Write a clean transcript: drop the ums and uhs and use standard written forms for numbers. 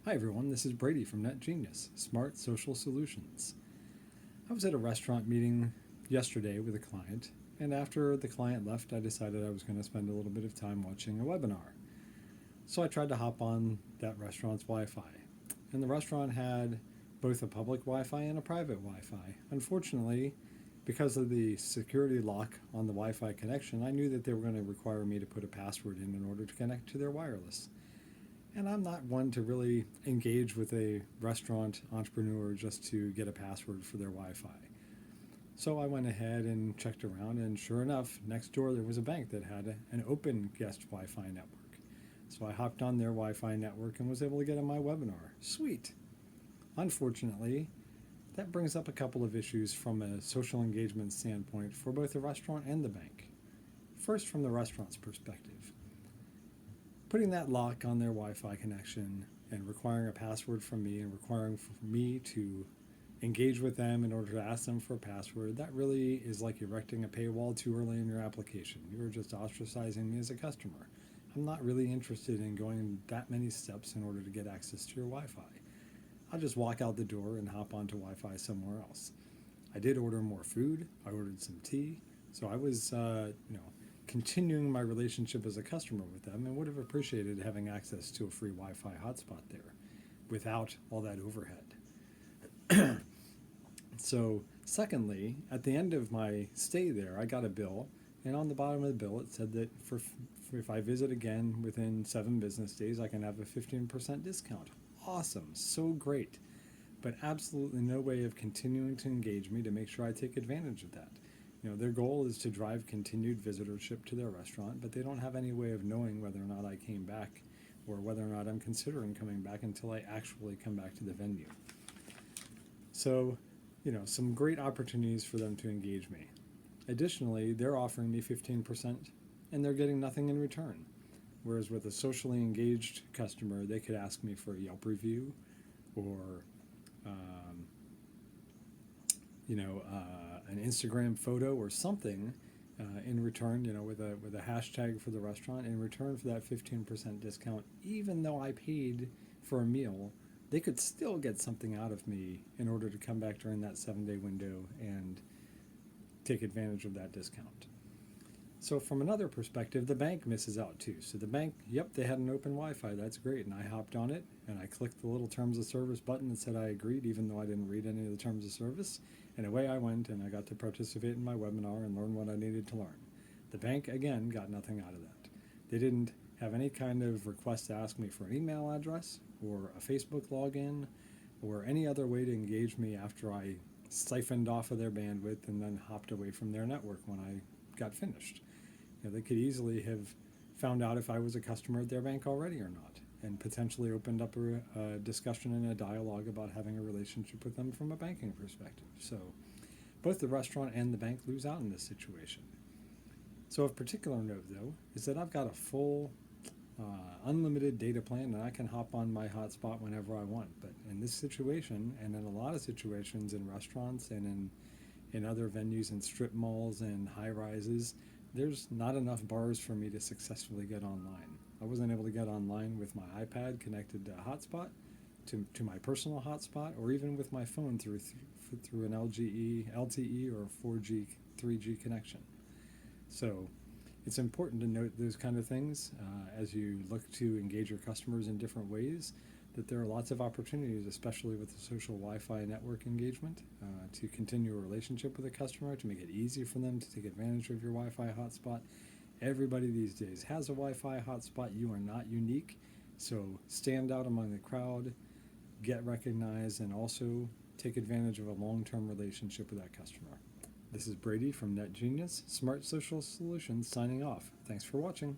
Hi everyone, this is Brady from NetGnius, Smart Social Solutions. I was at a restaurant meeting yesterday with a client, and after the client left, I decided I was going to spend a little bit of time watching a webinar. So I tried to hop on that restaurant's Wi-Fi, and the restaurant had both a public Wi-Fi and a private Wi-Fi. Unfortunately, because of the security lock on the Wi-Fi connection, I knew that they were going to require me to put a password in order to connect to their wireless. And I'm not one to really engage with a restaurant entrepreneur just to get a password for their Wi-Fi. So I went ahead and checked around, and sure enough, next door there was a bank that had an open guest Wi-Fi network. So I hopped on their Wi-Fi network and was able to get on my webinar. Sweet. Unfortunately, that brings up a couple of issues from a social engagement standpoint for both the restaurant and the bank. First, from the restaurant's perspective. Putting that lock on their Wi-Fi connection and requiring a password from me and requiring for me to engage with them in order to ask them for a password, that really is like erecting a paywall too early in your application. You're just ostracizing me as a customer. I'm not really interested in going that many steps in order to get access to your Wi-Fi. I'll just walk out the door and hop onto Wi-Fi somewhere else. I did order more food. I ordered some tea. So I was, continuing my relationship as a customer with them, and would have appreciated having access to a free Wi-Fi hotspot there without all that overhead. So secondly, at the end of my stay there, I got a bill, and on the bottom of the bill it said that if I visit again within 7 business days, I can have a 15% discount. Awesome, so great, but absolutely no way of continuing to engage me to make sure I take advantage of that. Their goal is to drive continued visitorship to their restaurant, but they don't have any way of knowing whether or not I came back or whether or not I'm considering coming back until I actually come back to the venue. So, some great opportunities for them to engage me. Additionally, they're offering me 15% and they're getting nothing in return. Whereas with a socially engaged customer, they could ask me for a Yelp review or an Instagram photo or something in return, with a hashtag for the restaurant. In return for that 15% discount, even though I paid for a meal, they could still get something out of me in order to come back during that 7-day window and take advantage of that discount. So from another perspective, the bank misses out too. So the bank, they had an open Wi-Fi, that's great, and I hopped on it and I clicked the little terms of service button that said I agreed, even though I didn't read any of the terms of service, and away I went, and I got to participate in my webinar and learn what I needed to learn. The bank, again, got nothing out of that. They didn't have any kind of request to ask me for an email address or a Facebook login or any other way to engage me after I siphoned off of their bandwidth and then hopped away from their network when I got finished. They could easily have found out if I was a customer at their bank already or not, and potentially opened up a discussion and a dialogue about having a relationship with them from a banking perspective. So both the restaurant and the bank lose out in this situation. So of particular note, though, is that I've got a full unlimited data plan, and I can hop on my hotspot whenever I want. But in this situation, and in a lot of situations in restaurants and in other venues and strip malls and high-rises, there's not enough bars for me to successfully get online. I wasn't able to get online with my iPad connected to a hotspot, to my personal hotspot, or even with my phone through an LTE or 4G, 3G connection. So it's important to note those kind of things as you look to engage your customers in different ways, that there are lots of opportunities, especially with the social Wi-Fi network engagement, to continue a relationship with a customer, to make it easy for them to take advantage of your Wi-Fi hotspot. Everybody these days has a Wi-Fi hotspot. You are not unique, so stand out among the crowd, get recognized, and also take advantage of a long-term relationship with that customer. This is Brady from NetGnius, Smart Social Solutions, signing off. Thanks for watching.